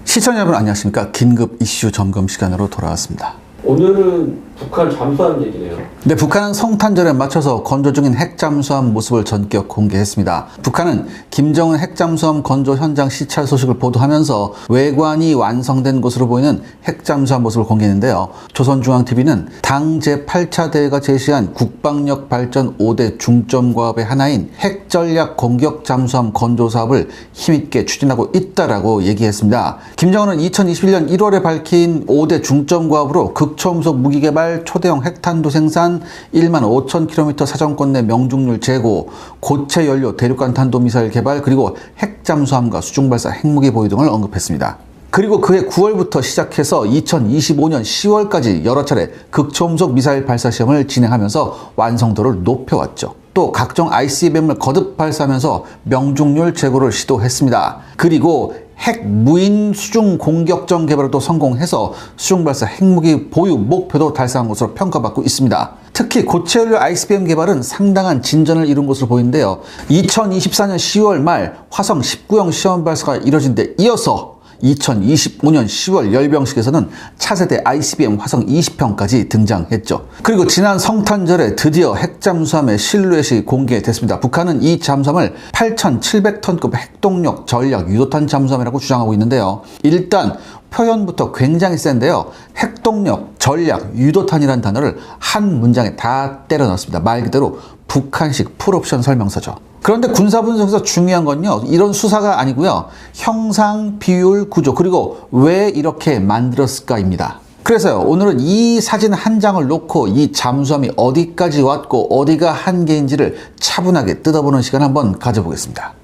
시청자 여러분 안녕하십니까. 긴급 이슈 점검 시간으로 돌아왔습니다. 오늘은 북한 잠수함 얘기네요. 네, 북한은 성탄절에 맞춰서 건조 중인 핵잠수함 모습을 전격 공개했습니다. 북한은 김정은 핵잠수함 건조 현장 시찰 소식을 보도하면서 외관이 완성된 것으로 보이는 핵잠수함 모습을 공개했는데요. 조선중앙TV는 당 제8차 대회가 제시한 국방력 발전 5대 중점 과업의 하나인 핵전략 공격 잠수함 건조 사업을 힘있게 추진하고 있다라고 얘기했습니다. 김정은은 2021년 1월에 밝힌 5대 중점 과업으로 극초음속 무기 개발, 초대형 핵탄두 생산, 1만 5천 km 사정권 내 명중률 제고, 고체 연료 대륙간 탄도미사일 개발, 그리고 핵잠수함과 수중발사 핵무기 보유 등을 언급했습니다. 그리고 그해 9월부터 시작해서 2025년 10월까지 여러 차례 극초음속 미사일 발사 시험을 진행하면서 완성도를 높여왔죠. 또 각종 ICBM을 거듭 발사하면서 명중률 제고를 시도했습니다. 그리고 핵 무인 수중 공격정 개발도 성공해서 수중발사 핵무기 보유 목표도 달성한 것으로 평가받고 있습니다. 특히 고체연료 ICBM 개발은 상당한 진전을 이룬 것으로 보이는데요. 2024년 10월 말 화성 19형 시험 발사가 이뤄진 데 이어서 2025년 10월 열병식에서는 차세대 ICBM 화성 20형까지 등장했죠. 그리고 지난 성탄절에 드디어 핵잠수함의 실루엣이 공개됐습니다. 북한은 이 잠수함을 8,700톤급 핵동력 전략 유도탄 잠수함이라고 주장하고 있는데요. 일단 표현부터 굉장히 센데요. 핵동력 전략 유도탄이라는 단어를 한 문장에 다 때려 넣었습니다. 말 그대로 북한식 풀옵션 설명서죠. 그런데 군사 분석에서 중요한 건요, 이런 수사가 아니고요, 형상, 비율, 구조, 그리고 왜 이렇게 만들었을까입니다. 그래서요, 오늘은 이 사진 한 장을 놓고 이 잠수함이 어디까지 왔고 어디가 한계인지를 차분하게 뜯어보는 시간 한번 가져보겠습니다.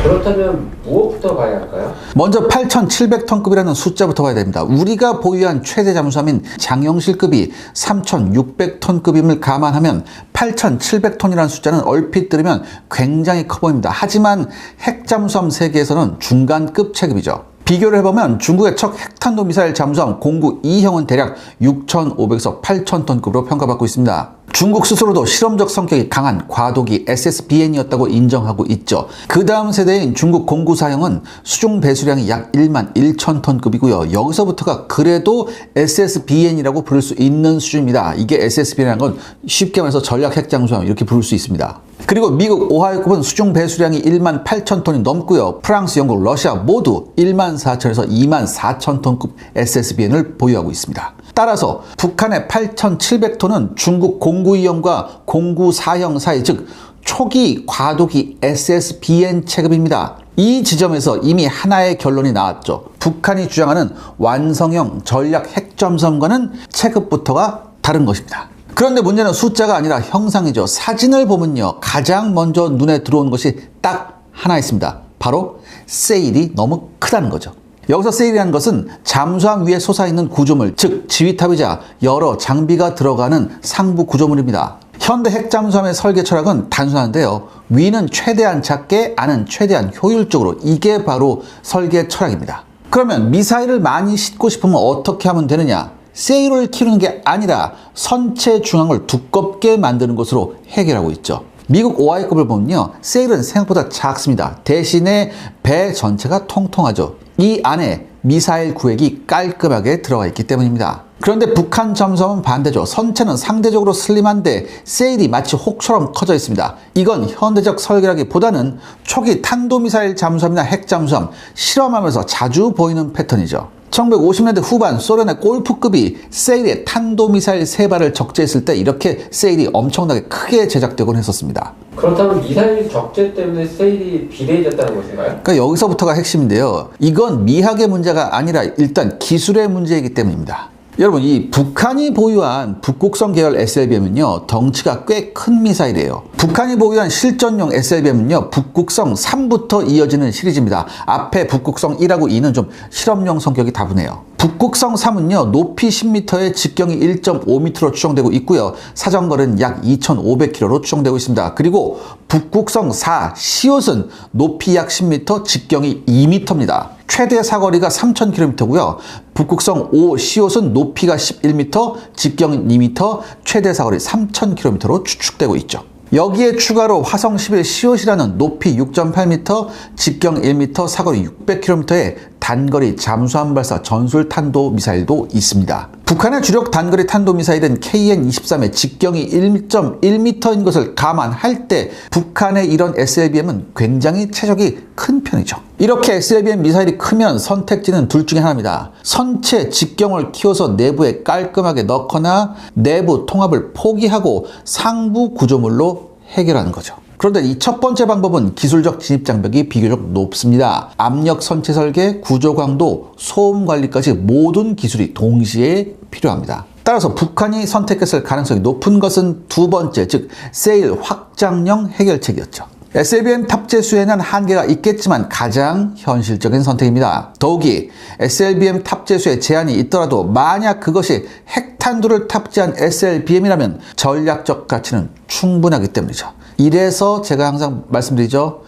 그렇다면 무엇부터 봐야 할까요? 먼저 8,700톤급이라는 숫자부터 봐야 됩니다. 우리가 보유한 최대 잠수함인 장영실급이 3,600톤급임을 감안하면 8,700톤이라는 숫자는 얼핏 들으면 굉장히 커 보입니다. 하지만 핵잠수함 세계에서는 중간급 체급이죠. 비교를 해보면 중국의 첫 핵탄도 미사일 잠수함 공구 2형은 대략 6,500에서 8,000톤급으로 평가받고 있습니다. 중국 스스로도 실험적 성격이 강한 과도기 SSBN이었다고 인정하고 있죠. 그 다음 세대인 중국 공구 4형은 수중 배수량이 약 1만 1,000톤급이고요. 여기서부터가 그래도 SSBN이라고 부를 수 있는 수준입니다. 이게 SSBN이라는 건 쉽게 말해서 전략 핵잠수함 이렇게 부를 수 있습니다. 그리고 미국 오하이오급은 수중 배수량이 1만 8,000톤이 넘고요. 프랑스, 영국, 러시아 모두 1만 4천에서 2만 4,000톤급 SSBN을 보유하고 있습니다. 따라서 북한의 8,700톤은 중국 공구 2형과 공구 4형 사이, 즉 초기 과도기 SSBN 체급입니다. 이 지점에서 이미 하나의 결론이 나왔죠. 북한이 주장하는 완성형 전략 핵잠수함과는 체급부터가 다른 것입니다. 그런데 문제는 숫자가 아니라 형상이죠. 사진을 보면요, 가장 먼저 눈에 들어오는 것이 딱 하나 있습니다. 바로 세일이 너무 크다는 거죠. 여기서 세일이라는 것은 잠수함 위에 솟아있는 구조물, 즉 지휘탑이자 여러 장비가 들어가는 상부 구조물입니다. 현대 핵잠수함의 설계 철학은 단순한데요, 위는 최대한 작게, 안은 최대한 효율적으로, 이게 바로 설계 철학입니다. 그러면 미사일을 많이 싣고 싶으면 어떻게 하면 되느냐? 세일을 키우는 게 아니라 선체 중앙을 두껍게 만드는 것으로 해결하고 있죠. 미국 오하이급을 보면요, 세일은 생각보다 작습니다. 대신에 배 전체가 통통하죠. 이 안에 미사일 구획이 깔끔하게 들어가 있기 때문입니다. 그런데 북한 잠수함은 반대죠. 선체는 상대적으로 슬림한데 세일이 마치 혹처럼 커져 있습니다. 이건 현대적 설계라기보다는 초기 탄도미사일 잠수함이나 핵잠수함 실험하면서 자주 보이는 패턴이죠. 1950년대 후반 소련의 골프급이 세일에 탄도미사일 3발을 적재했을 때 이렇게 세일이 엄청나게 크게 제작되곤 했었습니다. 그렇다면 미사일 적재 때문에 세일이 비대해졌다는 것인가요? 그러니까 여기서부터가 핵심인데요. 이건 미학의 문제가 아니라 일단 기술의 문제이기 때문입니다. 여러분, 이 북한이 보유한 북극성 계열 SLBM은요, 덩치가 꽤 큰 미사일이에요. 북한이 보유한 실전용 SLBM은요, 북극성 3부터 이어지는 시리즈입니다. 앞에 북극성 1하고 2는 좀 실험용 성격이 다분해요. 북극성 3은요, 높이 10m에 직경이 1.5m로 추정되고 있고요. 사정거리는 약 2,500km로 추정되고 있습니다. 그리고 북극성 4 시옷은 높이 약 10m, 직경이 2m입니다. 최대 사거리가 3,000km고요. 북극성 5 시옷은 높이가 11m, 직경은 2m, 최대 사거리 3,000km로 추측되고 있죠. 여기에 추가로 화성 11 시옷이라는 높이 6.8m, 직경 1m, 사거리 600km의 단거리 잠수함 발사 전술 탄도 미사일도 있습니다. 북한의 주력 단거리 탄도 미사일은 KN-23의 직경이 1.1m인 것을 감안할 때 북한의 이런 SLBM은 굉장히 체적이 큰 편이죠. 이렇게 SLBM 미사일이 크면 선택지는 둘 중에 하나입니다. 선체 직경을 키워서 내부에 깔끔하게 넣거나 내부 통합을 포기하고 상부 구조물로 해결하는 거죠. 그런데 이 첫 번째 방법은 기술적 진입 장벽이 비교적 높습니다. 압력 선체 설계, 구조 강도, 소음 관리까지 모든 기술이 동시에 필요합니다. 따라서 북한이 선택했을 가능성이 높은 것은 두 번째, 즉 세일 확장형 해결책이었죠. SLBM 탑재 수에는 한계가 있겠지만 가장 현실적인 선택입니다. 더욱이 SLBM 탑재 수에 제한이 있더라도 만약 그것이 핵탄두를 탑재한 SLBM이라면 전략적 가치는 충분하기 때문이죠. 이래서 제가 항상 말씀드리죠.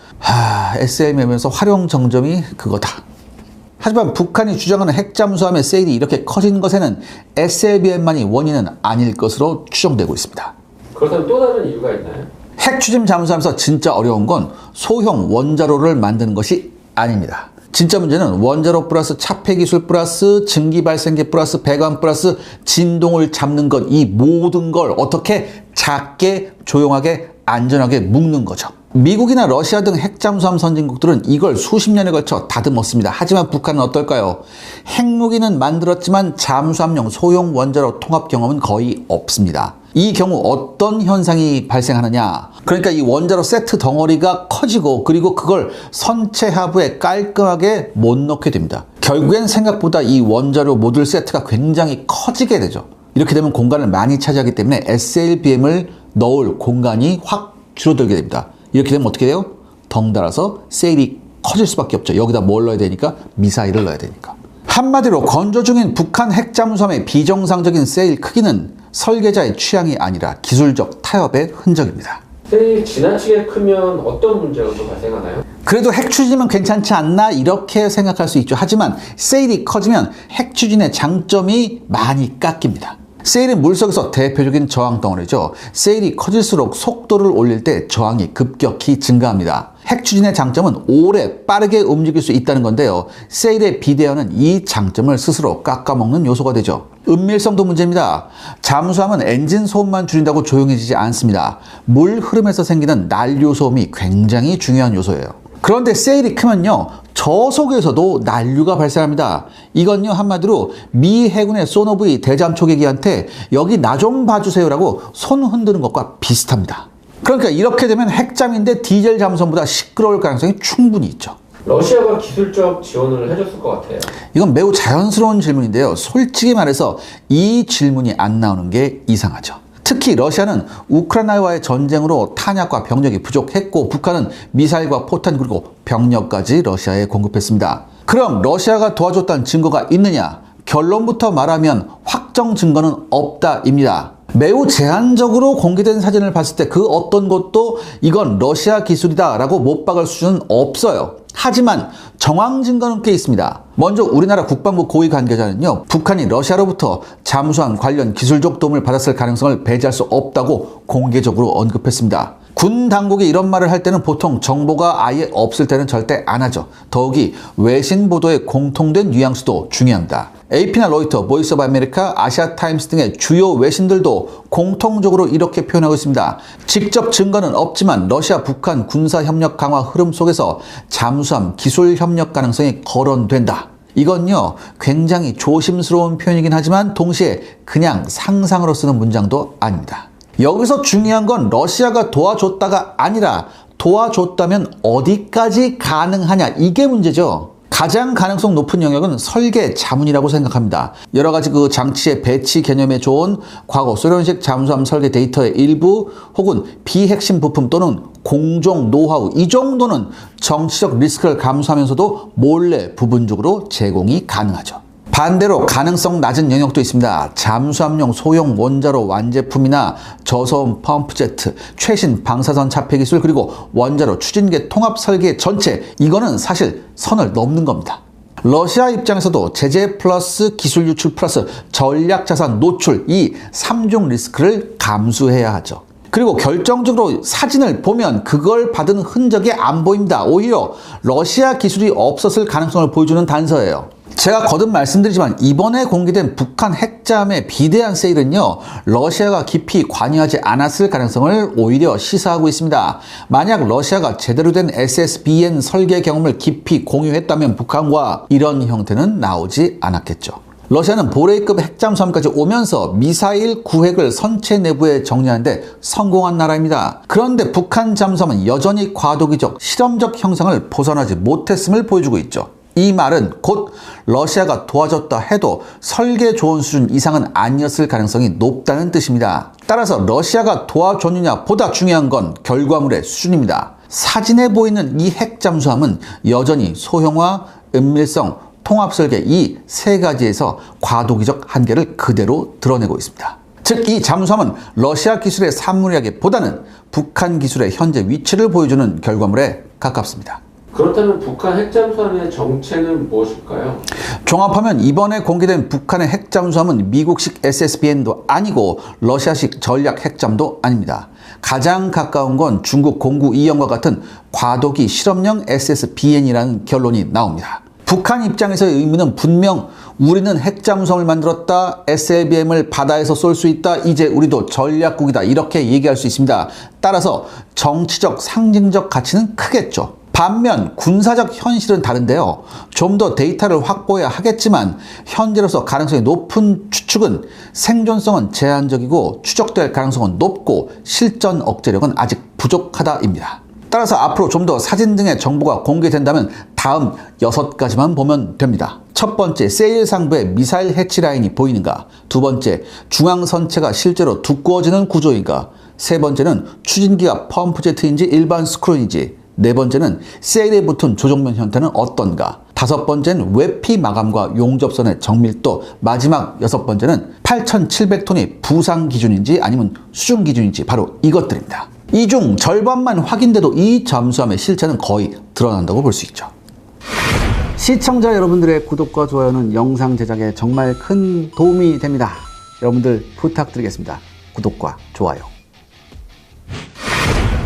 SLBM에서 활용 정점이 그거다. 하지만 북한이 주장하는 핵잠수함의 세일이 이렇게 커진 것에는 SLBM만이 원인은 아닐 것으로 추정되고 있습니다. 그렇다면 또 다른 이유가 있나요? 핵 추진 잠수함에서 진짜 어려운 건 소형 원자로를 만드는 것이 아닙니다. 진짜 문제는 원자로 플러스 차폐 기술 플러스 증기 발생기 플러스 배관 플러스 진동을 잡는 것, 이 모든 걸 어떻게 작게 조용하게 안전하게 묶는 거죠. 미국이나 러시아 등 핵잠수함 선진국들은 이걸 수십 년에 걸쳐 다듬었습니다. 하지만 북한은 어떨까요? 핵무기는 만들었지만 잠수함용 소형 원자로 통합 경험은 거의 없습니다. 이 경우 어떤 현상이 발생하느냐? 그러니까 이 원자로 세트 덩어리가 커지고 그리고 그걸 선체 하부에 깔끔하게 못 넣게 됩니다. 결국엔 생각보다 이 원자로 모듈 세트가 굉장히 커지게 되죠. 이렇게 되면 공간을 많이 차지하기 때문에 SLBM을 넣을 공간이 확 줄어들게 됩니다. 이렇게 되면 어떻게 돼요? 덩달아서 세일이 커질 수밖에 없죠. 여기다 뭘 넣어야 되니까? 미사일을 넣어야 되니까. 한마디로 건조 중인 북한 핵잠수함의 비정상적인 세일 크기는 설계자의 취향이 아니라 기술적 타협의 흔적입니다. 세일이 지나치게 크면 어떤 문제가 또 발생하나요? 그래도 핵 추진은 괜찮지 않나 이렇게 생각할 수 있죠. 하지만 세일이 커지면 핵 추진의 장점이 많이 깎입니다. 세일은 물속에서 대표적인 저항 덩어리죠. 세일이 커질수록 속도를 올릴 때 저항이 급격히 증가합니다. 핵 추진의 장점은 오래 빠르게 움직일 수 있다는 건데요. 세일의 비대어는 이 장점을 스스로 깎아먹는 요소가 되죠. 은밀성도 문제입니다. 잠수함은 엔진 소음만 줄인다고 조용해지지 않습니다. 물 흐름에서 생기는 난류 소음이 굉장히 중요한 요소예요. 그런데 세일이 크면요, 저속에서도 난류가 발생합니다. 이건요, 한마디로 미 해군의 소노브이 대잠 초계기한테 여기 나 좀 봐주세요라고 손 흔드는 것과 비슷합니다. 그러니까 이렇게 되면 핵잠인데 디젤 잠수함보다 시끄러울 가능성이 충분히 있죠. 러시아가 기술적 지원을 해줬을 것 같아요. 이건 매우 자연스러운 질문인데요. 솔직히 말해서 이 질문이 안 나오는 게 이상하죠. 특히 러시아는 우크라이나와의 전쟁으로 탄약과 병력이 부족했고 북한은 미사일과 포탄 그리고 병력까지 러시아에 공급했습니다. 그럼 러시아가 도와줬다는 증거가 있느냐? 결론부터 말하면 확정 증거는 없다입니다. 매우 제한적으로 공개된 사진을 봤을 때 그 어떤 것도 이건 러시아 기술이다 라고 못 박을 수준은 없어요. 하지만 정황 증거는 꽤 있습니다. 먼저 우리나라 국방부 고위 관계자는요, 북한이 러시아로부터 잠수함 관련 기술적 도움을 받았을 가능성을 배제할 수 없다고 공개적으로 언급했습니다. 군 당국이 이런 말을 할 때는 보통 정보가 아예 없을 때는 절대 안 하죠. 더욱이 외신 보도의 공통된 뉘앙스도 중요합니다. AP나 로이터, 보이스 오브 아메리카, 아시아타임스 등의 주요 외신들도 공통적으로 이렇게 표현하고 있습니다. 직접 증거는 없지만 러시아 북한 군사협력 강화 흐름 속에서 잠수함 기술 협력 가능성이 거론된다. 이건요, 굉장히 조심스러운 표현이긴 하지만 동시에 그냥 상상으로 쓰는 문장도 아닙니다. 여기서 중요한 건 러시아가 도와줬다가 아니라 도와줬다면 어디까지 가능하냐, 이게 문제죠. 가장 가능성 높은 영역은 설계 자문이라고 생각합니다. 여러 가지 그 장치의 배치 개념에 좋은 과거 소련식 잠수함 설계 데이터의 일부 혹은 비핵심 부품 또는 공정 노하우, 이 정도는 정치적 리스크를 감수하면서도 몰래 부분적으로 제공이 가능하죠. 반대로 가능성 낮은 영역도 있습니다. 잠수함용 소형 원자로 완제품이나 저소음 펌프제트, 최신 방사선 차폐 기술, 그리고 원자로 추진계 통합 설계 전체, 이거는 사실 선을 넘는 겁니다. 러시아 입장에서도 제재 플러스 기술 유출 플러스 전략 자산 노출, 이 3중 리스크를 감수해야 하죠. 그리고 결정적으로 사진을 보면 그걸 받은 흔적이 안 보입니다. 오히려 러시아 기술이 없었을 가능성을 보여주는 단서예요. 제가 거듭 말씀드리지만 이번에 공개된 북한 핵잠의 비대한 세일은요, 러시아가 깊이 관여하지 않았을 가능성을 오히려 시사하고 있습니다. 만약 러시아가 제대로 된 SSBN 설계 경험을 깊이 공유했다면 북한과 이런 형태는 나오지 않았겠죠. 러시아는 보레이급 핵잠수함까지 오면서 미사일 구획을 선체 내부에 정리하는데 성공한 나라입니다. 그런데 북한 잠수함은 여전히 과도기적, 실험적 형상을 벗어나지 못했음을 보여주고 있죠. 이 말은 곧 러시아가 도와줬다 해도 설계 좋은 수준 이상은 아니었을 가능성이 높다는 뜻입니다. 따라서 러시아가 도와줬느냐 보다 중요한 건 결과물의 수준입니다. 사진에 보이는 이 핵잠수함은 여전히 소형화, 은밀성, 통합설계 이 세 가지에서 과도기적 한계를 그대로 드러내고 있습니다. 즉, 이 잠수함은 러시아 기술의 산물이라기보다는 북한 기술의 현재 위치를 보여주는 결과물에 가깝습니다. 그렇다면 북한 핵잠수함의 정체는 무엇일까요? 종합하면 이번에 공개된 북한의 핵잠수함은 미국식 SSBN도 아니고 러시아식 전략 핵잠도 아닙니다. 가장 가까운 건 중국 공구 2형과 같은 과도기 실험용 SSBN이라는 결론이 나옵니다. 북한 입장에서의 의미는 분명 우리는 핵잠수함을 만들었다, SLBM을 바다에서 쏠 수 있다, 이제 우리도 전략국이다, 이렇게 얘기할 수 있습니다. 따라서 정치적, 상징적 가치는 크겠죠. 반면 군사적 현실은 다른데요. 좀 더 데이터를 확보해야 하겠지만 현재로서 가능성이 높은 추측은 생존성은 제한적이고 추적될 가능성은 높고 실전 억제력은 아직 부족하다입니다. 따라서 앞으로 좀 더 사진 등의 정보가 공개된다면 다음 6가지만 보면 됩니다. 첫 번째, 세일 상부에 미사일 해치 라인이 보이는가? 두 번째, 중앙 선체가 실제로 두꺼워지는 구조인가? 세 번째는 추진기가 펌프제트인지 일반 스크루인지? 네 번째는 세일에 붙은 조정면 형태는 어떤가? 다섯 번째는 외피 마감과 용접선의 정밀도, 마지막 6번째는 8,700톤이 부상 기준인지 아니면 수중 기준인지, 바로 이것들입니다. 이 중 절반만 확인돼도 이 잠수함의 실체는 거의 드러난다고 볼 수 있죠. 시청자 여러분들의 구독과 좋아요는 영상 제작에 정말 큰 도움이 됩니다. 여러분들 부탁드리겠습니다. 구독과 좋아요.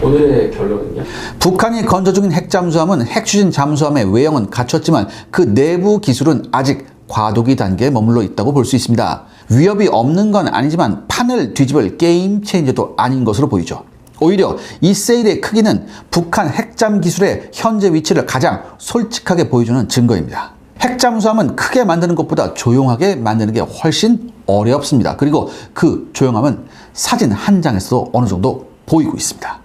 오늘의 결론은요? 북한이 건조 중인 핵잠수함은 핵추진 잠수함의 외형은 갖췄지만 그 내부 기술은 아직 과도기 단계에 머물러 있다고 볼 수 있습니다. 위협이 없는 건 아니지만 판을 뒤집을 게임 체인저도 아닌 것으로 보이죠. 오히려 이 세일의 크기는 북한 핵잠 기술의 현재 위치를 가장 솔직하게 보여주는 증거입니다. 핵잠수함은 크게 만드는 것보다 조용하게 만드는 게 훨씬 어렵습니다. 그리고 그 조용함은 사진 한 장에서도 어느 정도 보이고 있습니다.